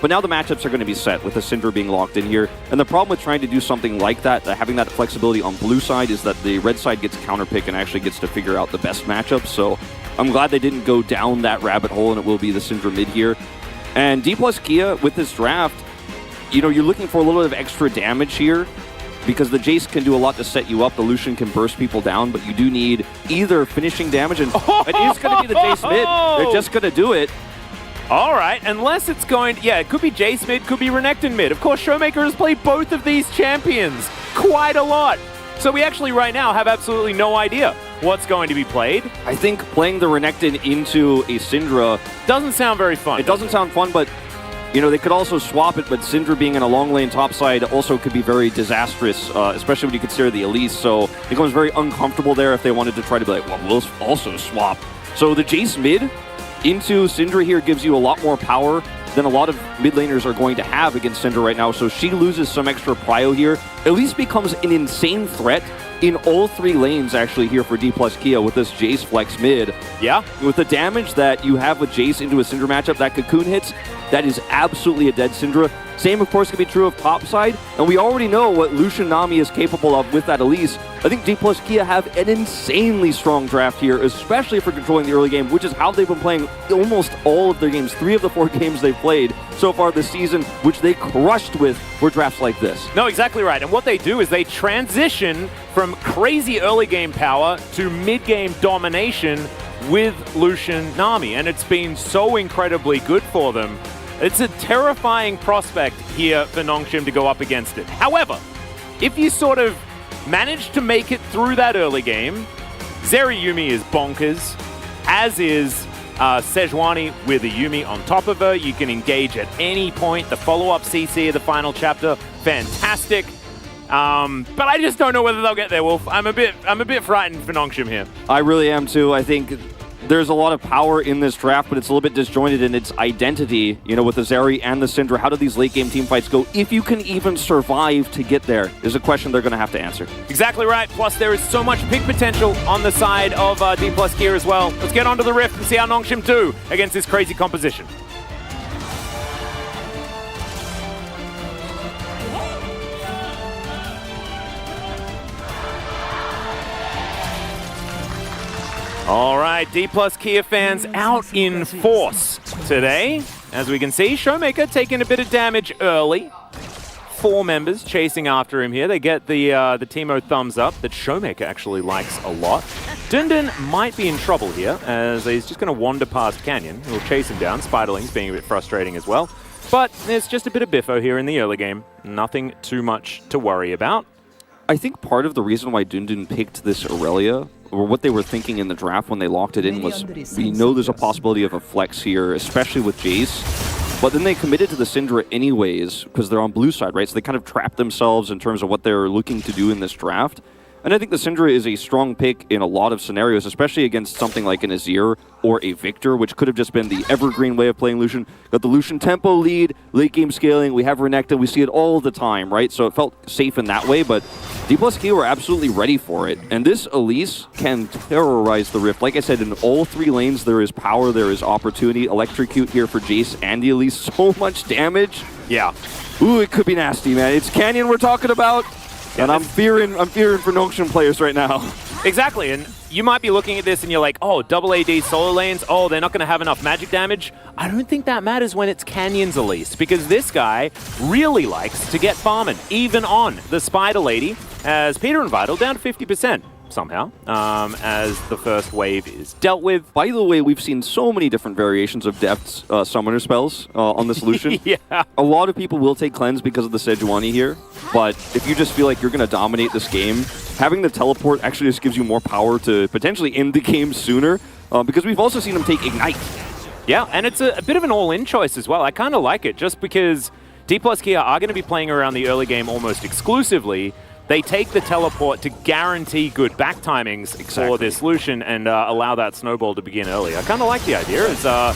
But now the matchups are going to be set with the Syndra being locked in here. And the problem with trying to do something like that, having that flexibility on blue side, is that the red side gets counterpick and actually gets to figure out the best matchups. So I'm glad they didn't go down that rabbit hole, and it will be the Syndra mid here. And D plus Kia with this draft, you know, you're looking for a little bit of extra damage here because the Jace can do a lot to set you up. The Lucian can burst people down, but you do need either finishing damage, and it is going to be the Jace mid. They're just going to do it. All right, unless it's going... Yeah, it could be Jace mid, could be Renekton mid. Of course, Showmaker has played both of these champions quite a lot. So we actually right now have absolutely no idea what's going to be played. I think playing the Renekton into a Syndra... doesn't sound very fun. It doesn't sound fun, but... You know, they could also swap it, but Syndra being in a long lane topside also could be very disastrous, especially when you consider the Elise. So it becomes very uncomfortable there if they wanted to try to be like, well, we'll also swap. So the Jace mid into Syndra here gives you a lot more power than a lot of mid laners are going to have against Syndra right now. So she loses some extra prio here. Elise becomes an insane threat in all three lanes actually here for D plus Kia with this Jace flex mid. Yeah. With the damage that you have with Jace into a Syndra matchup, that Cocoon hits, that is absolutely a dead Syndra. Same, of course, can be true of topside, and we already know what Lucian Nami is capable of with that Elise. I think D plus Kia have an insanely strong draft here, especially for controlling the early game, which is how they've been playing almost all of their games. 3 of the 4 games they've played so far this season, which they crushed with, were drafts like this. No, exactly right. And what they do is they transition from crazy early game power to mid-game domination with Lucian Nami, and it's been so incredibly good for them. It's a terrifying prospect here for Nongshim to go up against it. However, if you sort of manage to make it through that early game, Zeri Yuumi is bonkers, as is Sejuani with a Yuumi on top of her. You can engage at any point. The follow-up CC of the final chapter, fantastic. But I just don't know whether they'll get there, Wolf. I'm a bit frightened for Nongshim here. I really am too. I think there's a lot of power in this draft, but it's a little bit disjointed in its identity, you know, with the Zeri and the Syndra. How do these late game team fights go? If you can even survive to get there is a question they're going to have to answer. Exactly right. Plus, there is so much pick potential on the side of D plus Kia as well. Let's get onto the Rift and see how Nongshim do against this crazy composition. All right, D plus Kia fans out in force today. As we can see, Showmaker taking a bit of damage early. 4 members chasing after him here. They get the Teemo thumbs up that Showmaker actually likes a lot. Dundun might be in trouble here, as he's just going to wander past Canyon. He'll chase him down. Spiderling's being a bit frustrating as well. But there's just a bit of biffo here in the early game. Nothing too much to worry about. I think part of the reason why Dundun picked this Aurelia, or what they were thinking in the draft when they locked it in, was we know there's a possibility of a flex here, especially with Jace. But then they committed to the Syndra anyways, because they're on blue side, right? So they kind of trapped themselves in terms of what they're looking to do in this draft. And I think the Syndra is a strong pick in a lot of scenarios, especially against something like an Azir or a Victor, which could have just been the evergreen way of playing Lucian. Got the Lucian tempo lead, late game scaling, we have Renekton, we see it all the time, right? So it felt safe in that way, but D plus Kia were absolutely ready for it. And this Elise can terrorize the Rift. Like I said, in all 3 lanes, there is power, there is opportunity. Electrocute here for Jace and the Elise. So much damage. Yeah. Ooh, it could be nasty, man. It's Canyon we're talking about. Yeah, and I'm fearing for Nongshim players right now. Exactly, and you might be looking at this and you're like, oh, double AD solo lanes, oh, they're not going to have enough magic damage. I don't think that matters when it's Canyon's Elise, because this guy really likes to get farming, even on the Spider Lady, as Peter and Vital down to 50%. Somehow, as the first wave is dealt with. By the way, we've seen so many different variations of Deft's summoner spells on the solution. Yeah. A lot of people will take cleanse because of the Sejuani here, but if you just feel like you're going to dominate this game, having the teleport actually just gives you more power to potentially end the game sooner, because we've also seen him take Ignite. Yeah, and it's a bit of an all-in choice as well. I kind of like it, just because D plus Kia are going to be playing around the early game almost exclusively. They take the teleport to guarantee good back timings for this Lucian and allow that snowball to begin early. I kind of like the idea. It's a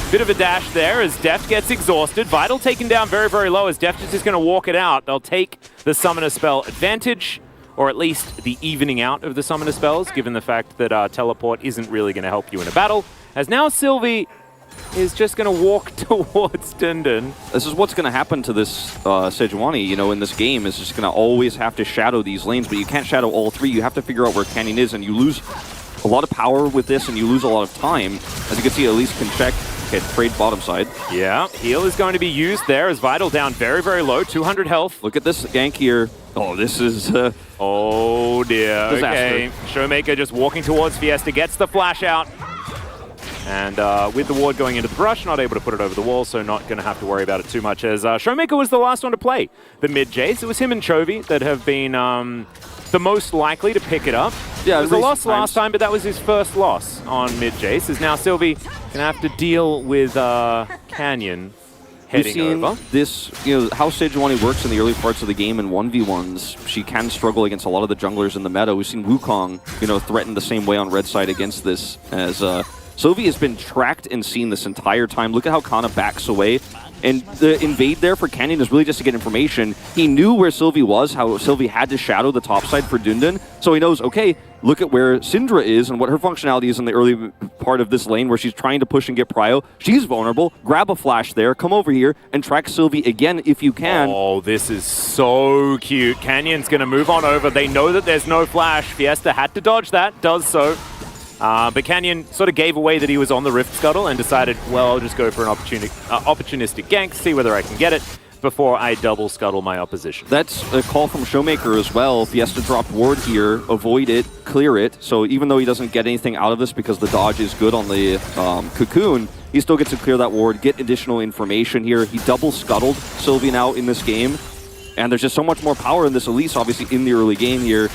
bit of a dash there as Deft gets exhausted. Vital taken down very, very low as Deft is just going to walk it out. They'll take the summoner spell advantage, or at least the evening out of the summoner spells, given the fact that teleport isn't really going to help you in a battle. As now Sylvie is just going to walk towards Dundun. This is what's going to happen to this Sejuani, you know, in this game. Is just going to always have to shadow these lanes, but you can't shadow all three. You have to figure out where Canyon is, and you lose a lot of power with this, and you lose a lot of time. As you can see, Elise can check. Okay, trade bottom side. Yeah, heal is going to be used there as Vital down very, very low, 200 health. Look at this gank here. Oh, this is... oh, dear. disaster. Okay, Showmaker just walking towards Fiesta, gets the flash out. And with the ward going into the brush, not able to put it over the wall, so not going to have to worry about it too much, as Showmaker was the last one to play the mid Jace. It was him and Chovy that have been the most likely to pick it up. Yeah, it was a loss last time, but that was his first loss on mid Jace. As now Sylvie going to have to deal with Canyon heading over. This, you know, how Sejuani works in the early parts of the game in 1v1s. She can struggle against a lot of the junglers in the meta. We've seen Wukong, you know, threaten the same way on red side against this, as Sylvie has been tracked and seen this entire time. Look at how Kana backs away. And the invade there for Canyon is really just to get information. He knew where Sylvie was, how Sylvie had to shadow the top side for Dundun. So he knows, okay, look at where Syndra is and what her functionality is in the early part of this lane where she's trying to push and get prio. She's vulnerable. Grab a flash there, come over here, and track Sylvie again if you can. Oh, this is so cute. Canyon's going to move on over. They know that there's no flash. Fiesta had to dodge that, does so. But Canyon sort of gave away that he was on the Rift Scuttle and decided, well, I'll just go for an opportunistic gank, see whether I can get it before I double scuttle my opposition. That's a call from Showmaker as well. Fiesta dropped ward here, avoid it, clear it. So even though he doesn't get anything out of this because the dodge is good on the Cocoon, he still gets to clear that ward, get additional information here. He double scuttled Sylvie now in this game. And there's just so much more power in this Elise, obviously, in the early game here.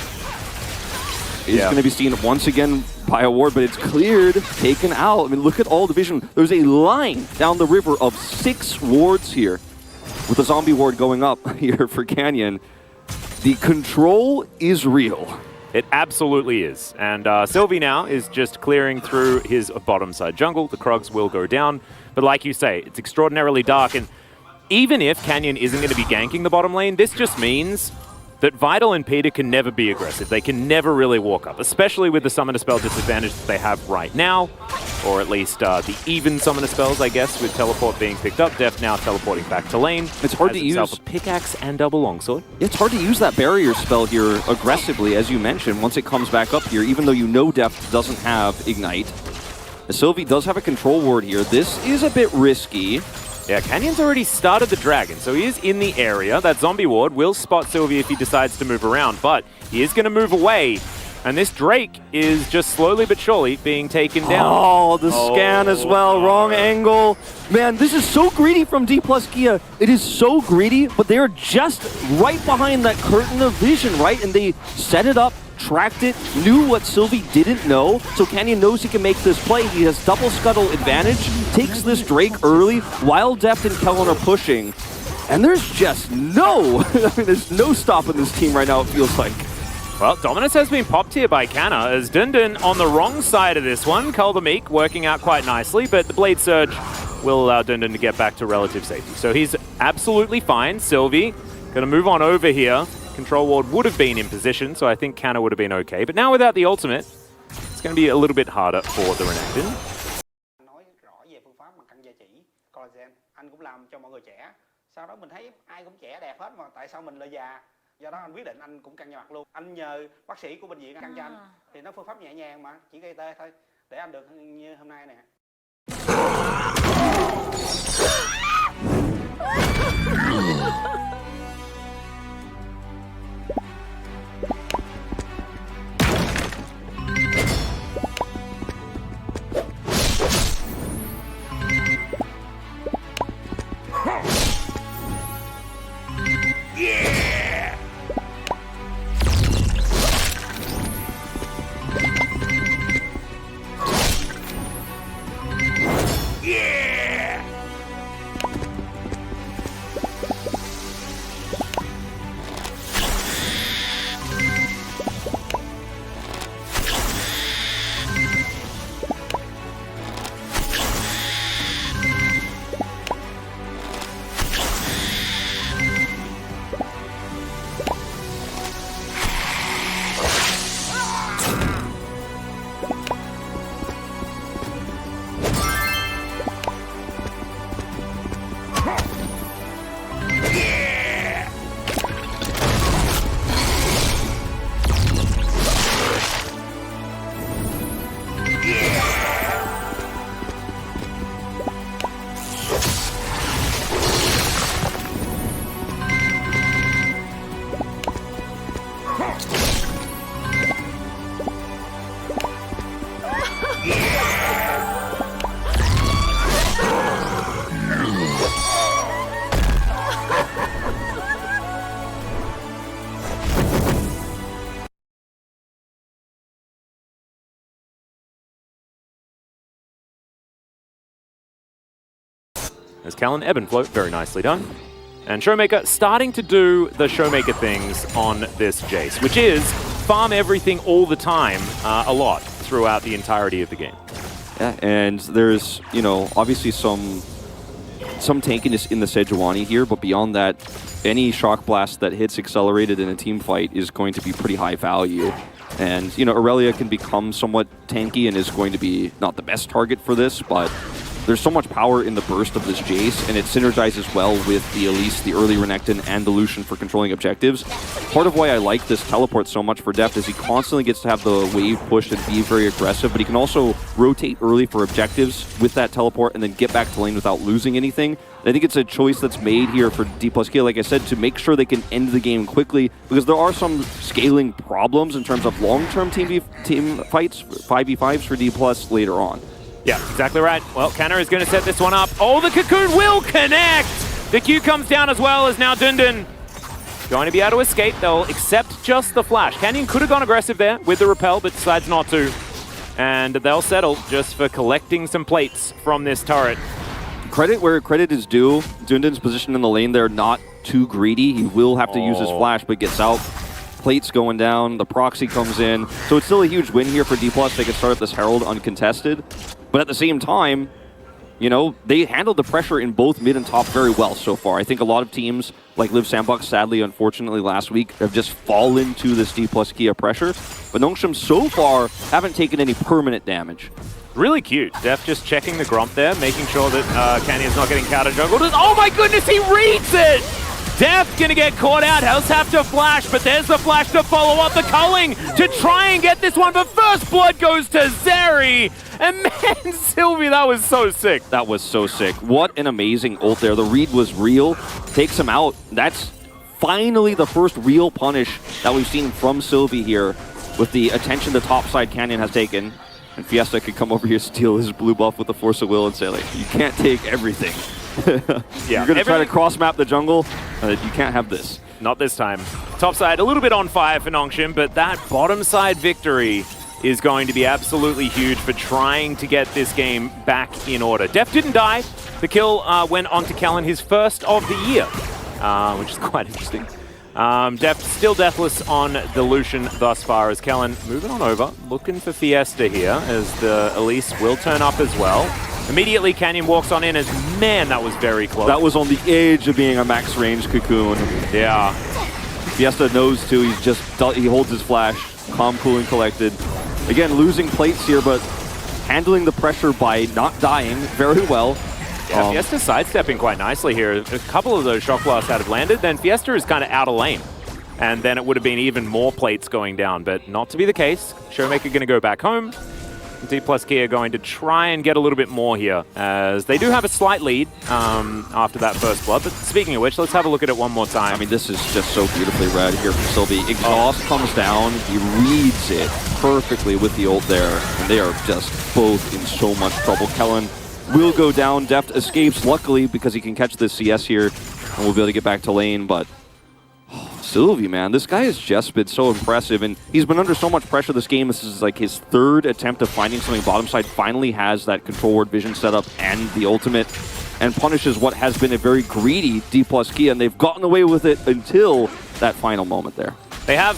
Is going to be seen once again by a ward, but it's cleared, taken out. I mean, look at all the vision. There's a line down the river of 6 wards here, with the zombie ward going up here for Canyon. The control is real. It absolutely is. And Sylvie now is just clearing through his bottom side jungle. The Krogs will go down. But like you say, it's extraordinarily dark. And even if Canyon isn't going to be ganking the bottom lane, this just means that Vital and Peter can never be aggressive. They can never really walk up, especially with the summoner spell disadvantage that they have right now, or at least the even summoner spells, I guess, with teleport being picked up. Def now teleporting back to lane. It's hard to use a pickaxe and double longsword. It's hard to use that barrier spell here aggressively, as you mentioned, once it comes back up here, even though you know Def doesn't have Ignite. Sylvie does have a control ward here. This is a bit risky. Yeah, Canyon's already started the dragon, so he is in the area. That zombie ward will spot Sylvie if he decides to move around, but he is going to move away. And this Drake is just slowly but surely being taken down. Oh, the scan as well. Wrong angle. Man, this is so greedy from D plus Kia. It is so greedy, but they're just right behind that curtain of vision, right? And they set it up, tracked it, knew what Sylvie didn't know, so Canyon knows he can make this play. He has double scuttle advantage, takes this Drake early while Deft and Kellen are pushing. And there's just no, I mean, there's no stopping this team right now, it feels like. Well, dominance has been popped here by Canna, as Dundun on the wrong side of this one. Cull the Meek working out quite nicely, but the Blade Surge will allow Dundun to get back to relative safety. So he's absolutely fine. Sylvie going to move on over here. Control ward would have been in position, so I think Canna would have been okay. But now without the ultimate, it's going to be a little bit harder for the Renekton. Nói rõ về phương pháp bằng căng gia chỉ, collagen, anh cũng làm cho mọi người trẻ. Sau đó mình thấy ai cũng trẻ đẹp hết mà tại sao mình là già? Do đó anh quyết định anh cũng căng da mặt luôn. Anh nhờ bác sĩ của bệnh viện căng cho anh, thì nó phương pháp nhẹ nhàng mà, chỉ gây tê thôi, để anh được như hôm nay nè. as Kellen ebb and float, very nicely done. And Showmaker starting to do the Showmaker things on this Jace, which is farm everything all the time a lot throughout the entirety of the game. Yeah, and there's, you know, obviously some tankiness in the Sejuani here, but beyond that, any Shock Blast that hits accelerated in a team fight is going to be pretty high value. And, you know, Aurelia can become somewhat tanky and is going to be not the best target for this, but there's so much power in the burst of this Jace, and it synergizes well with the Elise, the early Renekton, and the Lucian for controlling objectives. Part of why I like this teleport so much for Deft is he constantly gets to have the wave push and be very aggressive, but he can also rotate early for objectives with that teleport and then get back to lane without losing anything. And I think it's a choice that's made here for D+K, like I said, to make sure they can end the game quickly, because there are some scaling problems in terms of long-term team fights, 5v5s for D+ later on. Yeah, exactly right. Well, Canna is going to set this one up. Oh, the Cocoon will connect! The Q comes down as well as now Dundun going to be able to escape. They'll accept just the flash. Canyon could have gone aggressive there with the repel, but decides not to. And they'll settle just for collecting some plates from this turret. Credit where credit is due. Dundun's position in the lane there, not too greedy. He will have to use his flash, but gets out. Plates going down, the proxy comes in. So it's still a huge win here for D+. They can start up this Herald uncontested. But at the same time, you know, they handled the pressure in both mid and top very well so far. I think a lot of teams, like Liv Sandbox, sadly, unfortunately, last week, have just fallen to this D+Kia pressure. But Nongshim so far haven't taken any permanent damage. Really cute. Def just checking the Gromp there, making sure that Canyon's not getting counter juggled. Oh my goodness, he reads it! Def gonna get caught out. Hells have to flash, but there's the flash to follow up the culling to try and get this one. But first blood goes to Zeri. And man, Sylvie, that was so sick. That was so sick. What an amazing ult there. The read was real. Takes him out. That's finally the first real punish that we've seen from Sylvie here with the attention the topside Canyon has taken. And Fiesta could come over here, steal his blue buff with the Force of Will and say, like, you can't take everything. Yeah, you're going to try to cross-map the jungle, you can't have this. Not this time. Top side, a little bit on fire for Nongshim, but that bottom side victory is going to be absolutely huge for trying to get this game back in order. Def didn't die. The kill went on to Kellen, his first of the year, which is quite interesting. Def still deathless on the Lucian thus far as Kellen moving on over, looking for Fiesta here as the Elise will turn up as well. Immediately Canyon walks on in as, man, that was very close. That was on the edge of being a max range Cocoon. Yeah. Fiesta knows too, he holds his flash, calm, cool, and collected. Again, losing plates here, but handling the pressure by not dying very well. Yeah, Fiesta sidestepping quite nicely here. A couple of those shock blasts had landed, then Fiesta is kind of out of lane. And then it would have been even more plates going down, but not to be the case. Showmaker going to go back home. D+Kia going to try and get a little bit more here, as they do have a slight lead after that first blood. But speaking of which, let's have a look at it one more time. I mean, this is just so beautifully read here from Sylvie. Exhaust comes down, he reads it perfectly with the ult there, and they are just both in so much trouble. Kellen will go down, Deft escapes, luckily, because he can catch this CS here, and we'll be able to get back to lane, but Sylvie, man, this guy has just been so impressive, and he's been under so much pressure this game. This is like his third attempt of finding something bottom side. Finally has that control ward vision setup and the ultimate, and punishes what has been a very greedy D+Kia, and they've gotten away with it until that final moment there. They have.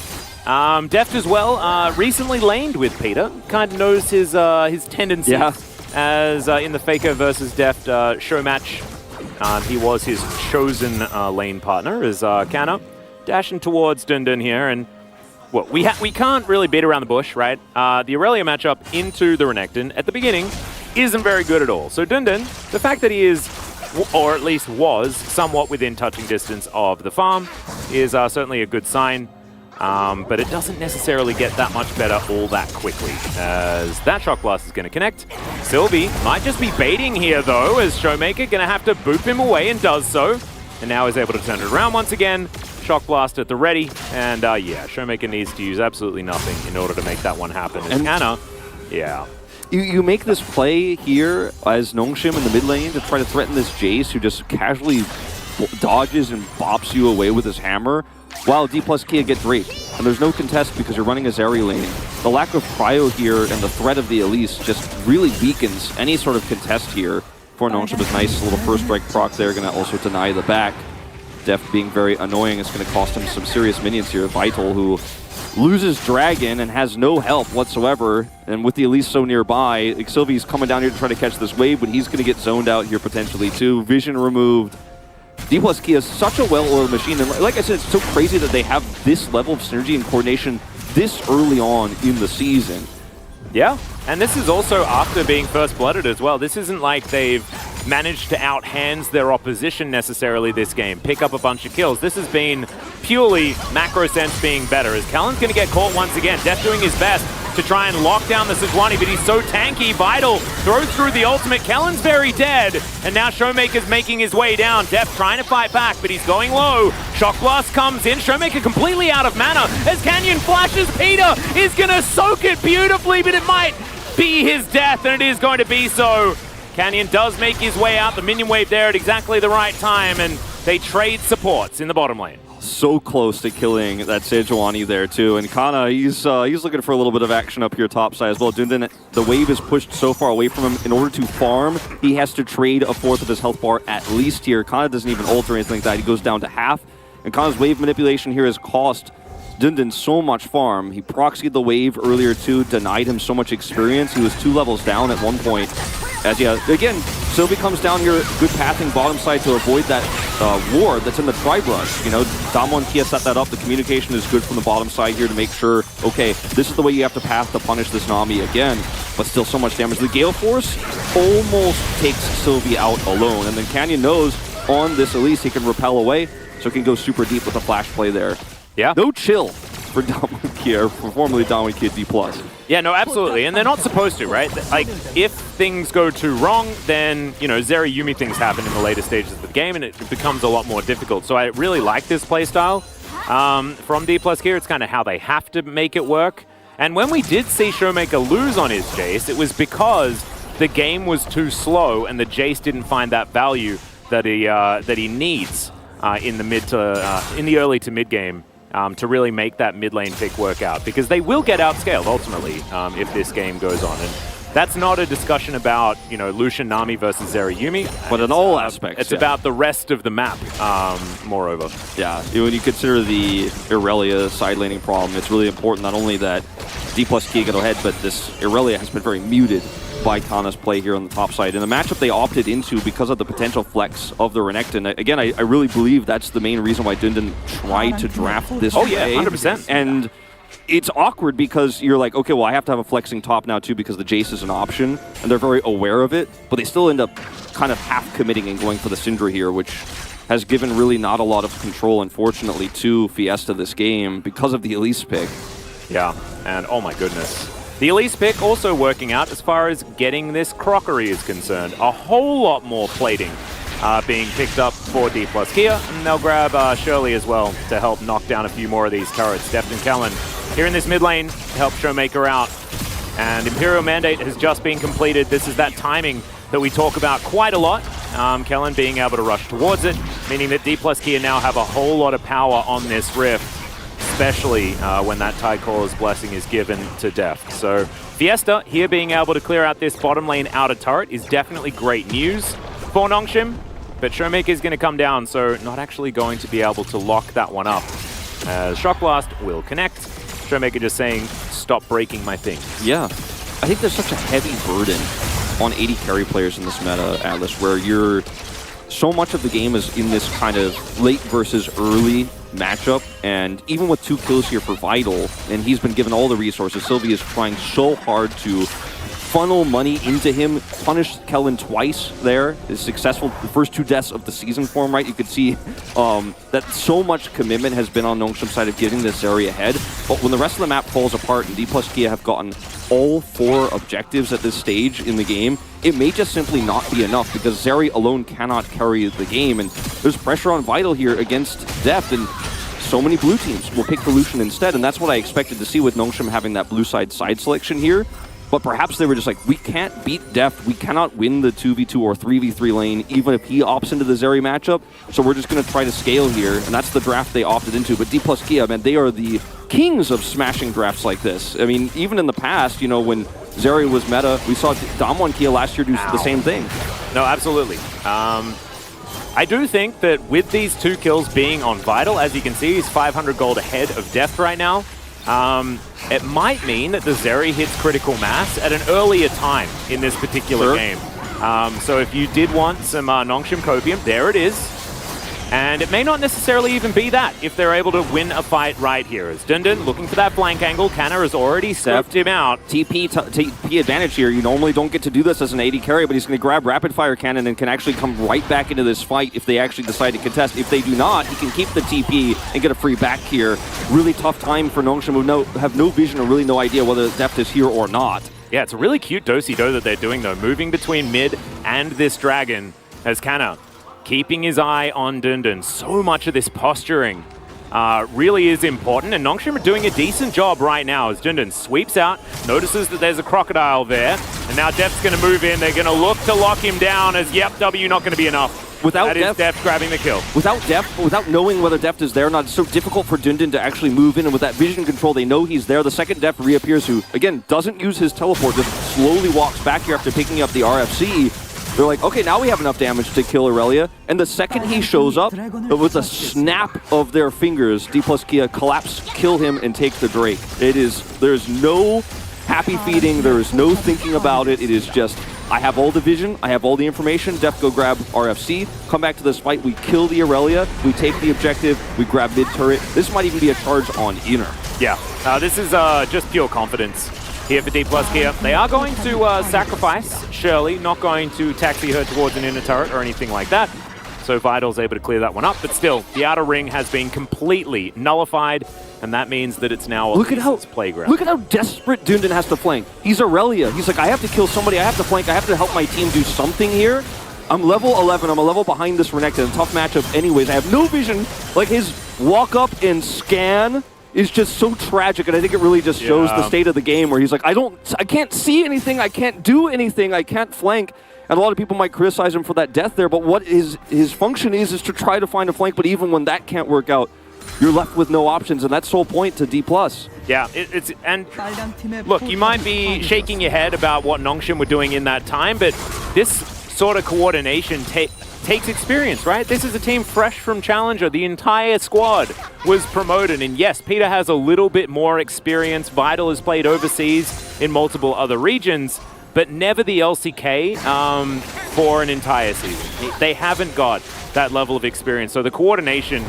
Deft as well, recently laned with Peter. Kind of knows his tendencies. Yeah. As in the Faker versus Deft show match, he was his chosen lane partner as Canna. Dashing towards Dundun here, and well, we can't really beat around the bush, right? The Aurelia matchup into the Renekton at the beginning isn't very good at all. So Dundun, the fact that he is, or at least was, somewhat within touching distance of the farm is certainly a good sign, but it doesn't necessarily get that much better all that quickly, as that Shock Blast is going to connect. Sylvie might just be baiting here, though, as Showmaker going to have to boop him away and does so, and now is able to turn it around once again. Shock Blast at the ready, and yeah, Showmaker needs to use absolutely nothing in order to make that one happen. And Anna, yeah. You make this play here as Nongshim in the mid lane to try to threaten this Jace who just casually dodges and bops you away with his hammer, while D+Kia get raped. And there's no contest because you're running a Zeri lane. The lack of prio here and the threat of the Elise just really weakens any sort of contest here. for Nongshim is nice. A little first strike proc there, going to also deny the back. Def being very annoying. It's going to cost him some serious minions here. Vital, who loses Dragon and has no help whatsoever. And with the Elise so nearby, Sylvie's coming down here to try to catch this wave, but he's going to get zoned out here potentially too. Vision removed. D+K is such a well-oiled machine. And like I said, it's so crazy that they have this level of synergy and coordination this early on in the season. Yeah, and this is also after being first-blooded as well. This isn't like they've managed to out-hands their opposition necessarily this game, pick up a bunch of kills. This has been purely macro sense being better, as Callan's going to get caught once again. Def doing his best to try and lock down the Sejuani, but he's so tanky. Vital throws through the ultimate. Callan's very dead, and now Showmaker's making his way down. Def trying to fight back, but he's going low. Shock Blast comes in. Showmaker completely out of mana as Canyon flashes. Peter is going to soak it beautifully, but it might be his death, and it is going to be so. Canyon does make his way out, the minion wave there at exactly the right time, and they trade supports in the bottom lane. So close to killing that Sejuani there too, and Kana, he's looking for a little bit of action up here top side as well. Dundun, the wave is pushed so far away from him. In order to farm, he has to trade a fourth of his health bar at least here. Kana doesn't even ult or anything like that. He goes down to half, and Kana's wave manipulation here has cost Dundun so much farm. He proxied the wave earlier too, denied him so much experience. He was 2 levels down at one point. As again, Sylvie comes down here, good pathing bottom side to avoid that ward that's in the tribe rush. You know, Damwon Kia set that up. The communication is good from the bottom side here to make sure, okay, this is the way you have to path to punish this Nami again, but still so much damage. The Gale Force almost takes Sylvie out alone, and then Canyon knows on this Elise he can repel away, so he can go super deep with a flash play there. Yeah. No chill for Damwon Kia, formerly Damwon Kia D+. Yeah, no, absolutely, and they're not supposed to, right? Like, if things go too wrong, then, you know, Zeri Yuumi things happen in the later stages of the game, and it becomes a lot more difficult. So I really like this playstyle from D+ here. It's kind of how they have to make it work. And when we did see Showmaker lose on his Jace, it was because the game was too slow, and the Jace didn't find that value that he needs in the early to mid game. To really make that mid lane pick work out, because they will get outscaled ultimately if this game goes on. And that's not a discussion about, you know, Lucian Nami versus Zeri Yuumi, but in all aspects, it's about the rest of the map. Moreover, yeah, when you consider the Irelia side laning problem, it's really important not only that D+K get ahead, but this Irelia has been very muted by Kana's play here on the top side. And the matchup they opted into because of the potential flex of the Renekton, again, I really believe that's the main reason why Dundun tried to draft this way. Oh yeah, 100%. And it's awkward because you're like, okay, well, I have to have a flexing top now too because the Jace is an option, and they're very aware of it, but they still end up kind of half committing and going for the Syndra here, which has given really not a lot of control, unfortunately, to Fiesta this game because of the Elise pick. Yeah, and oh my goodness. The Elise pick also working out as far as getting this crockery is concerned. A whole lot more plating being picked up for D+ Kia, and they'll grab Shirley as well to help knock down a few more of these turrets. Deft and Callan here in this mid lane to help Showmaker out. And Imperial Mandate has just been completed. This is that timing that we talk about quite a lot. Callan being able to rush towards it, meaning that D+ Kia now have a whole lot of power on this rift, especially when that Tidecaller's blessing is given to Deft. So Fiesta here being able to clear out this bottom lane outer turret is definitely great news for Nongshim, but Showmaker is going to come down, so not actually going to be able to lock that one up. Shock Blast will connect. Showmaker just saying, stop breaking my thing. Yeah, I think there's such a heavy burden on 80 carry players in this meta, Atlas, where so much of the game is in this kind of late versus early matchup, and even with 2 kills here for Vital, and he's been given all the resources, Sylvie is trying so hard to funnel money into him, punish Kellen twice there, is successful. The first 2 deaths of the season for him, right? You could see that so much commitment has been on Nongshim's side of getting this area ahead, but when the rest of the map falls apart and D+ Kia have gotten all 4 objectives at this stage in the game, it may just simply not be enough because Zeri alone cannot carry the game, and there's pressure on Vital here against Deft, and so many blue teams will pick the Lucian instead, and that's what I expected to see with Nongshim having that blue side selection here. But perhaps they were just like, we can't beat Deft. We cannot win the 2v2 or 3v3 lane, even if he opts into the Zeri matchup. So we're just going to try to scale here. And that's the draft they opted into. But D plus Kia, man, they are the kings of smashing drafts like this. I mean, even in the past, you know, when Zeri was meta, we saw Damwon Kia last year do the same thing. No, absolutely. I do think that with these 2 kills being on Vital, as you can see, he's 500 gold ahead of Deft right now. It might mean that the Zeri hits critical mass at an earlier time in this particular game. So if you did want some Nongshim Copium, there it is. And it may not necessarily even be that if they're able to win a fight right here. As Dundun looking for that flank angle, Canna has already scoped him out. TP advantage here. You normally don't get to do this as an AD carry, but he's going to grab Rapid Fire Cannon and can actually come right back into this fight if they actually decide to contest. If they do not, he can keep the TP and get a free back here. Really tough time for Nongshim who have no vision or really no idea whether Deft is here or not. Yeah, it's a really cute do-si-do that they're doing though, moving between mid and this dragon as Canna keeping his eye on Dundun. So much of this posturing really is important, and Nongshim are doing a decent job right now as Dundun sweeps out, notices that there's a crocodile there, and now Deft's going to move in. They're going to look to lock him down as, yep, W not going to be enough. Without that is Deft grabbing the kill. Without Deft, without knowing whether Deft is there or not, it's so difficult for Dundun to actually move in, and with that vision control, they know he's there. The second Deft reappears, who, again, doesn't use his teleport, just slowly walks back here after picking up the RFC. They're like, okay, now we have enough damage to kill Aurelia. And the second he shows up, with a snap of their fingers, D plus Kia collapse, kill him, and take the Drake. There's no happy feeding, there is no thinking about it. It is just, I have all the vision, I have all the information, Def go grab RFC, come back to this fight, we kill the Aurelia, we take the objective, we grab mid turret. This might even be a charge on inner. Yeah, this is just pure confidence here for D plus Kia. They are going to sacrifice Shirley, not going to taxi her towards an inner turret or anything like that. So Vital's able to clear that one up, but still, the outer ring has been completely nullified, and that means that it's now its playground. Look at how desperate Dundun has to flank. He's Aurelia. He's like, I have to kill somebody, I have to flank, I have to help my team do something here. I'm level 11, I'm a level behind this Renekton, tough matchup anyways. I have no vision. Like, his walk up and scan is just so tragic, and I think it really just shows the state of the game where he's like, I can't see anything, I can't do anything, I can't flank. And a lot of people might criticize him for that death there, but what his function is to try to find a flank, but even when that can't work out, you're left with no options, and that's the whole point to D+. Yeah, and look, you might be shaking your head about what Nongshim were doing in that time, but this sort of coordination takes experience, right? This is a team fresh from Challenger. The entire squad was promoted, and yes, Peter has a little bit more experience. Vital has played overseas in multiple other regions, but never the LCK for an entire season. They haven't got that level of experience, so the coordination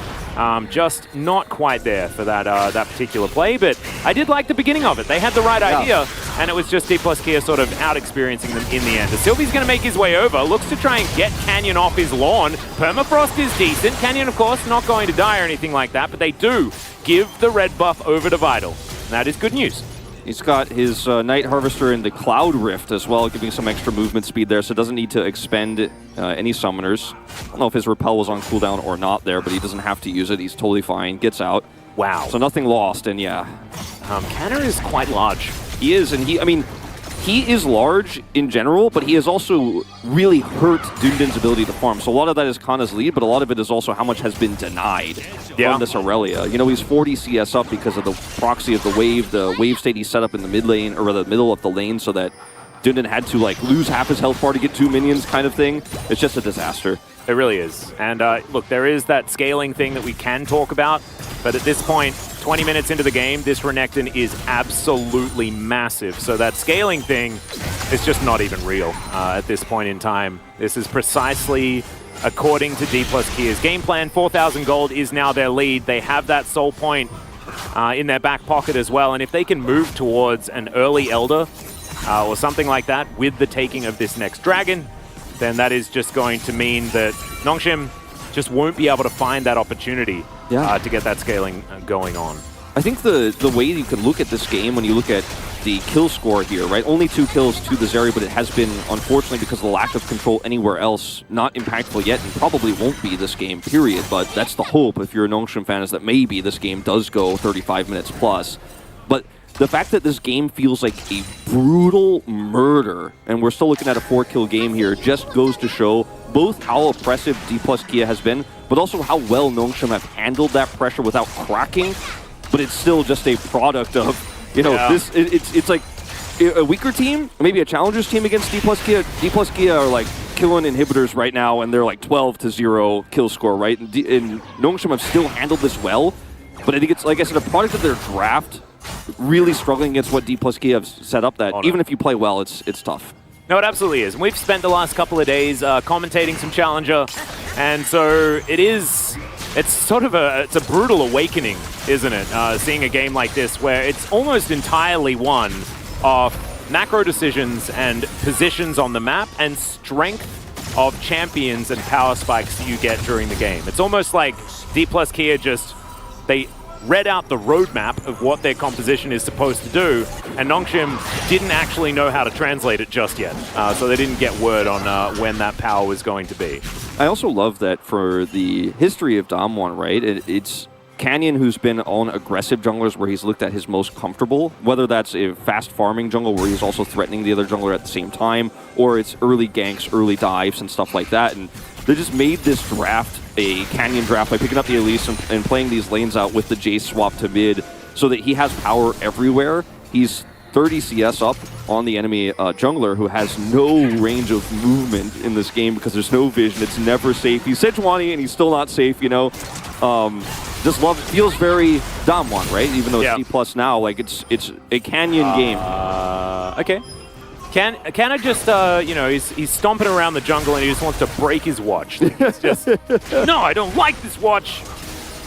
just not quite there for that particular play, but I did like the beginning of it. They had the right idea, and it was just D plus Kia sort of out-experiencing them in the end. As Sylvie's going to make his way over, looks to try and get Canyon off his lawn. Permafrost is decent. Canyon, of course, not going to die or anything like that, but they do give the red buff over to Vital. And that is good news. He's got his Night Harvester in the Cloud Rift as well, giving some extra movement speed there, so doesn't need to expend any summoners. I don't know if his Repel was on cooldown or not there, but he doesn't have to use it. He's totally fine. Gets out. Wow. So nothing lost, and yeah. Canna is quite large. He is, and he is large in general, but he has also really hurt Dundun's ability to farm. So a lot of that is Kanna's lead, but a lot of it is also how much has been denied from this Aurelia. You know, he's 40 CS up because of the proxy of the wave state he set up in the mid lane, or the middle of the lane, so that Dundun had to like lose half his health bar to get 2 minions kind of thing. It's just a disaster. It really is. And look, there is that scaling thing that we can talk about, but at this point, 20 minutes into the game, this Renekton is absolutely massive. So that scaling thing is just not even real at this point in time. This is precisely according to D plus Kia's game plan. 4,000 gold is now their lead. They have that soul point in their back pocket as well. And if they can move towards an early Elder or something like that with the taking of this next dragon, then that is just going to mean that Nongshim just won't be able to find that opportunity to get that scaling going on. I think the way you can look at this game when you look at the kill score here, right? Only 2 kills to the Zeri, but it has been, unfortunately, because of the lack of control anywhere else, not impactful yet, and probably won't be this game, period. But that's the hope, if you're a Nongshim fan, is that maybe this game does go 35 minutes plus. But the fact that this game feels like a brutal murder, and we're still looking at a 4-kill game here, just goes to show both how oppressive D+Kia has been, but also how well Nongshim have handled that pressure without cracking. But it's still just a product of, you know, this. It's like a weaker team, maybe a challengers team against D+Kia. D+Kia are like killing inhibitors right now, and they're like 12-0 kill score, right? And Nongshim have still handled this well, but I think it's, like I said, a product of their draft. Really struggling against what D+Kia have set up that even if you play well, it's tough. No, it absolutely is. And we've spent the last couple of days commentating some Challenger, and so it's sort of it's a brutal awakening, isn't it? Seeing a game like this where it's almost entirely one of macro decisions and positions on the map and strength of champions and power spikes you get during the game. It's almost like D+Kia they read out the roadmap of what their composition is supposed to do, and Nongshim didn't actually know how to translate it just yet. So they didn't get word on when that power was going to be. I also love that for the history of Damwon, right? It's Canyon who's been on aggressive junglers where he's looked at his most comfortable, whether that's a fast farming jungle where he's also threatening the other jungler at the same time, or it's early ganks, early dives, and stuff like that. And they just made this draft a Canyon draft by picking up the Elise and playing these lanes out with the Jace swap to mid so that he has power everywhere. He's 30 CS up on the enemy jungler who has no range of movement in this game because there's no vision. It's never safe. He's Sejuani and he's still not safe, you know. Just love it. Feels very Damwon, right? Even though it's C+ now, like it's a Canyon game. Okay. Can I just, you know, he's stomping around the jungle and he just wants to break his watch. It's just, no, I don't like this watch.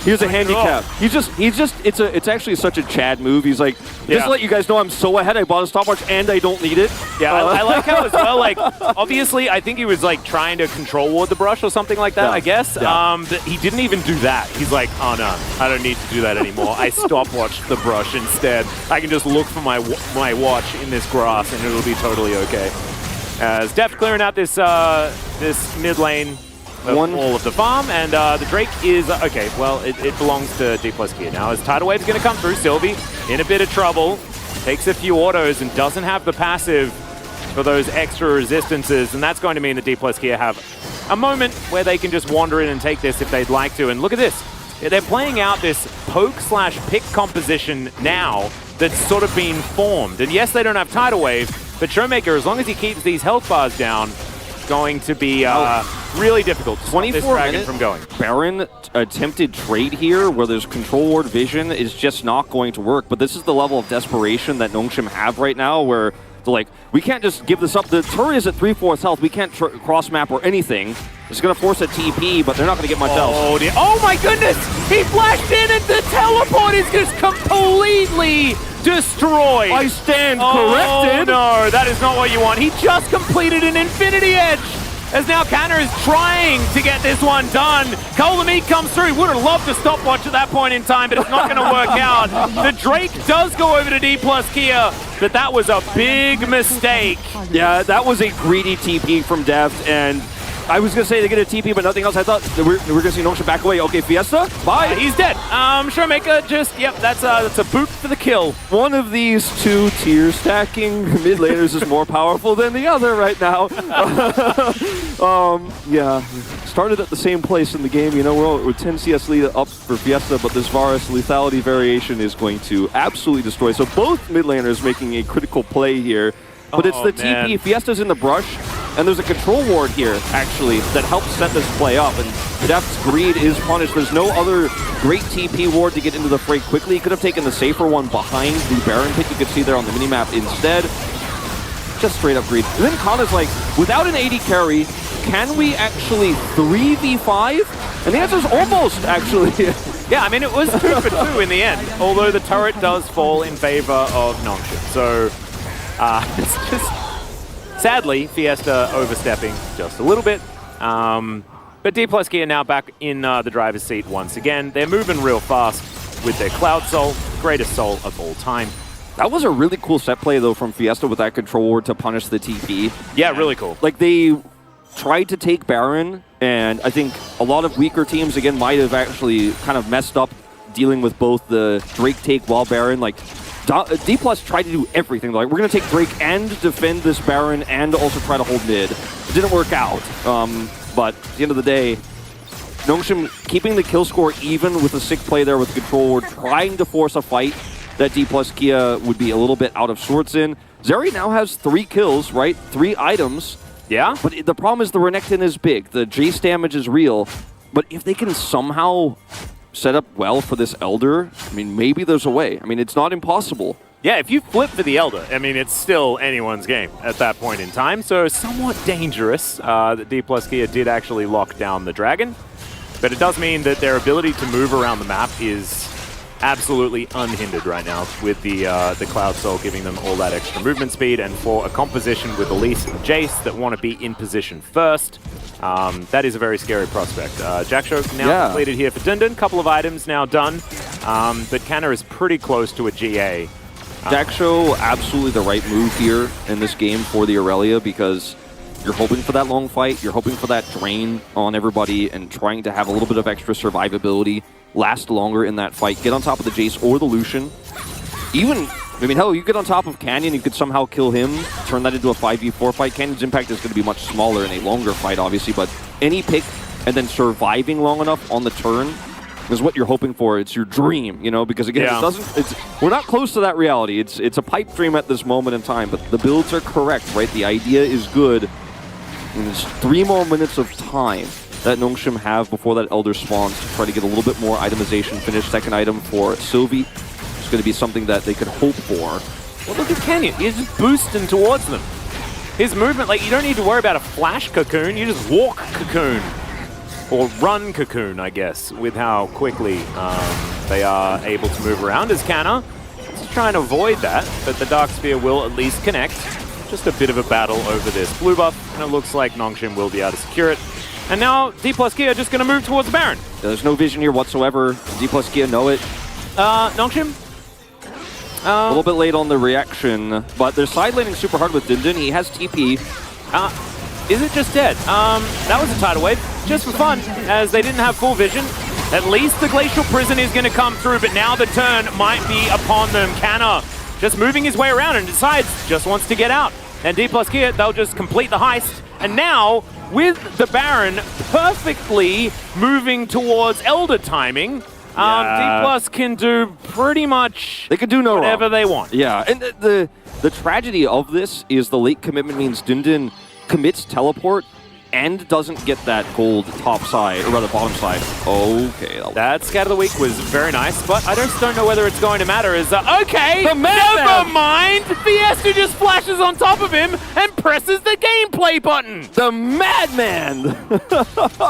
Here's a handicap. It's actually such a Chad move. He's like, just to let you guys know I'm so ahead, I bought a stopwatch and I don't need it. Yeah, I like how as well, like, obviously, I think he was like trying to control ward the brush or something like that, I guess. But he didn't even do that. He's like, oh no, I don't need to do that anymore. I stopwatched the brush instead. I can just look for my watch in this grass and it'll be totally okay. As Deft clearing out this mid lane, all of the farm, and the Drake is, okay, well, it belongs to D+Kia now. As Tidal Wave's going to come through, Sylvie in a bit of trouble, takes a few autos and doesn't have the passive for those extra resistances, and that's going to mean that D+Kia have a moment where they can just wander in and take this if they'd like to. And look at this. They're playing out this poke/pick composition now that's sort of been formed. And yes, they don't have Tidal Wave, but Showmaker, as long as he keeps these health bars down, going to be really difficult to stop this dragon from going. Baron attempted trade here where there's control ward vision is just not going to work. But this is the level of desperation that Nongshim have right now where they're like, we can't just give this up. The turret is at 3/4 health. We can't cross map or anything. It's going to force a TP, but they're not going to get much else. Oh my goodness! He flashed in and the teleport is just completely destroyed. I stand corrected. Oh no, that is not what you want. He just completed an Infinity Edge. As now Canner is trying to get this one done. Colamite comes through. Would have loved to stopwatch at that point in time, but it's not going to work out. The Drake does go over to D+Kia, but that was a big mistake. Yeah, that was a greedy TP from Deft, and I was going to say they get a TP, but nothing else. I thought we're going to see Nongshim back away. Okay, Fiesta, bye. He's dead. Showmaker just, yep, that's a boot for the kill. One of these two tier stacking mid laners is more powerful than the other right now. Yeah, started at the same place in the game. You know, we're 10 CS lead up for Fiesta, but this Varus lethality variation is going to absolutely destroy. So both mid laners making a critical play here. But it's the TP. Fiesta's in the brush, and there's a control ward here, actually, that helps set this play up. And Deft's greed is punished. There's no other great TP ward to get into the fray quickly. He could have taken the safer one behind the Baron pick you could see there on the minimap instead. Just straight up greed. And then Kana's like, without an AD carry, can we actually 3v5? And the answer is almost, actually. Yeah, I mean, it was 2 for 2 in the end, although the turret does fall in favor of Nongshim. So it's just, sadly, Fiesta overstepping just a little bit. But D+Kia now back in the driver's seat once again. They're moving real fast with their Cloud Soul, greatest soul of all time. That was a really cool set play, though, from Fiesta with that control ward to punish the TP. Yeah, really cool. Like, they tried to take Baron, and I think a lot of weaker teams, again, might have actually kind of messed up dealing with both the Drake take while Baron, like, D Plus tried to do everything. Like, we're going to take Drake and defend this Baron and also try to hold mid. It didn't work out. But at the end of the day, Nongshim keeping the kill score even with a sick play there with Control. We're trying to force a fight that D Plus Kia would be a little bit out of sorts in. Zeri now has 3 kills, right? 3 items. Yeah. But the problem is the Renekton is big. The Jace damage is real. But if they can somehow set up well for this Elder, I mean, maybe there's a way. I mean, it's not impossible. Yeah, if you flip for the Elder, I mean, it's still anyone's game at that point in time. So somewhat dangerous that D Plus Kia did actually lock down the Dragon. But it does mean that their ability to move around the map is absolutely unhindered right now with the Cloud Soul giving them all that extra movement speed, and for a composition with Elise and Jace that want to be in position first, that is a very scary prospect. Jackshow now completed here for Dundun, couple of items now done, but Canna is pretty close to a GA. Jackshow, absolutely the right move here in this game for the Aurelia, because you're hoping for that long fight, you're hoping for that drain on everybody and trying to have a little bit of extra survivability, last longer in that fight, get on top of the Jace or the Lucian. Even, I mean, hell, you get on top of Canyon, you could somehow kill him, turn that into a 5v4 fight. Canyon's impact is going to be much smaller in a longer fight, obviously, but any pick and then surviving long enough on the turn is what you're hoping for. It's your dream, you know, because again, we're not close to that reality. It's a pipe dream at this moment in time, but the builds are correct, right? The idea is good. And there's 3 more minutes of time that Nongshim have before that Elder spawns to try to get a little bit more itemization finished. Second item for Sylvie. It's going to be something that they could hope for. Well, look at Canyon. He's just boosting towards them. His movement, like, you don't need to worry about a flash Cocoon. You just walk Cocoon. Or run Cocoon, I guess, with how quickly they are able to move around as Canna. Just trying to avoid that, but the Dark Sphere will at least connect. Just a bit of a battle over this blue buff, and it looks like Nongshim will be able to secure it. And now D Plus Kia are just going to move towards the Baron. There's no vision here whatsoever. D Plus Kia know it. Nongshim? A little bit late on the reaction, but they're side laning super hard with Dindin. He has TP. Is it just dead? That was a tidal wave, just for fun, as they didn't have full vision. At least the Glacial Prison is going to come through, but now the turn might be upon them. Canna just moving his way around and decides just wants to get out. And D Plus Kia, they'll just complete the heist. And now, with the Baron perfectly moving towards Elder timing, D Plus can do pretty much they can do no whatever wrong. they want. Yeah, and the tragedy of this is the late commitment means Dundun commits teleport and doesn't get that gold top side, or rather bottom side. Okay. That scat of the week was very nice, but I just don't know whether it's going to matter. Okay, the never mind! Fiesta just flashes on top of him and presses the gameplay button! The madman!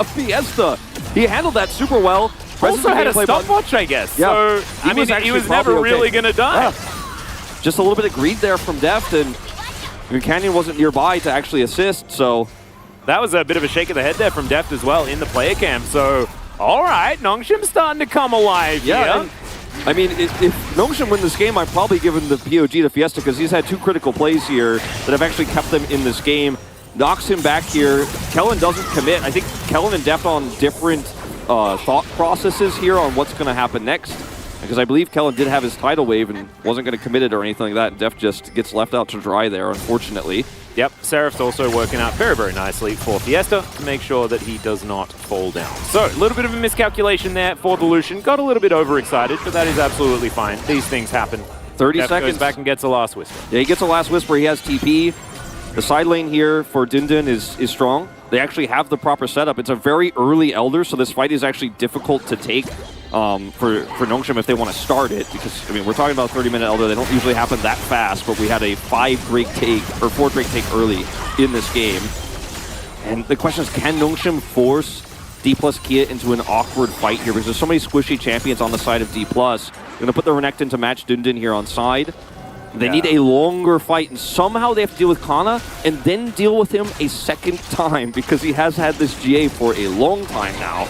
Fiesta! He handled that super well. Also had a stopwatch, I guess. Yeah. So, I mean, he was never really going to die. Yeah. Just a little bit of greed there from Deft, and Canyon wasn't nearby to actually assist, so that was a bit of a shake of the head there from Deft as well in the player cam. So, all right, Nongshim's starting to come alive here. I mean, if Nongshim win this game, I'm probably giving the POG to Fiesta because he's had 2 critical plays here that have actually kept them in this game. Knocks him back here. Kellen doesn't commit. I think Kellen and Deft on different thought processes here on what's going to happen next. Because I believe Kellen did have his tidal wave and wasn't going to commit it or anything like that. Deft just gets left out to dry there, unfortunately. Yep, Seraph's also working out very, very nicely for Fiesta to make sure that he does not fall down. So, a little bit of a miscalculation there for the Lucian. Got a little bit overexcited, but that is absolutely fine. These things happen. 30 Deft seconds. Goes back and gets a last whisper. Yeah, he gets a last whisper. He has TP. The side lane here for Dindin is strong. They actually have the proper setup. It's a very early Elder, so this fight is actually difficult to take for Nongshim if they want to start it. Because, I mean, we're talking about 30-minute Elder. They don't usually happen that fast, but we had a 5 Drake take, or 4 Drake take early in this game. And the question is, can Nongshim force D Plus Kia into an awkward fight here? Because there's so many squishy champions on the side of D Plus. They're going to put the Renekton to match Dundun here on side. They need a longer fight, and somehow they have to deal with Kana and then deal with him a second time because he has had this GA for a long time now.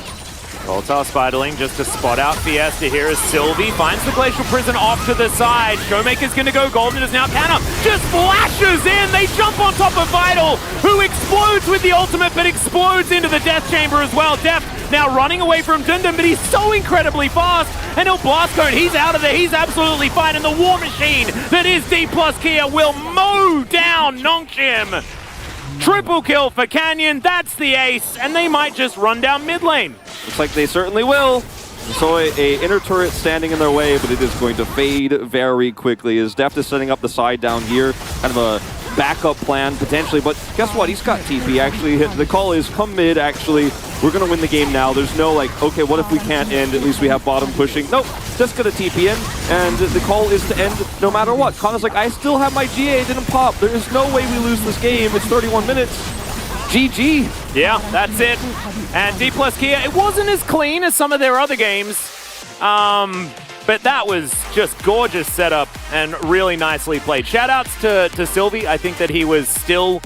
Voltar Spiderling just to spot out Fiesta here as Sylvie finds the Glacial Prison off to the side. Showmaker's going to go golden as now Canna just flashes in. They jump on top of Vital, who explodes with the ultimate, but explodes into the Death Chamber as well. Deft now running away from Dundun, but he's so incredibly fast. And he'll blast cone. He's out of there. He's absolutely fine. And the war machine that is D+ Kia will mow down Nongshim. Triple kill for Canyon. That's the ace. And they might just run down mid lane. Looks like they certainly will. So a inner turret standing in their way, but it is going to fade very quickly as Deft is setting up the side down here. Kind of a backup plan potentially, but guess what? He's got TP actually. The call is come mid actually. We're going to win the game now. There's no like, okay, what if we can't end? At least we have bottom pushing. Nope, just going to TP in, and the call is to end no matter what. Kana's like, I still have my GA, it didn't pop. There is no way we lose this game. It's 31 minutes. GG. Yeah, that's it. And D+ Kia, it wasn't as clean as some of their other games, but that was just gorgeous setup and really nicely played. Shoutouts to Sylvie. I think that he was still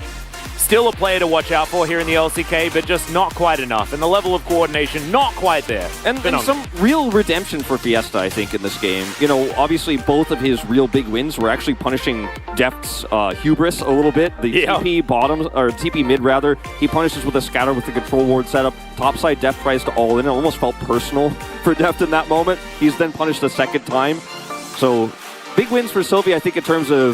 a player to watch out for here in the LCK, but just not quite enough. And the level of coordination, not quite there. And some real redemption for Fiesta, I think, in this game. You know, obviously both of his real big wins were actually punishing Deft's hubris a little bit. The TP bottom, or TP mid rather, he punishes with a scatter with the control ward setup. Topside, Deft tries to all in. It almost felt personal for Deft in that moment. He's then punished a second time. So big wins for Sylvie, I think, in terms of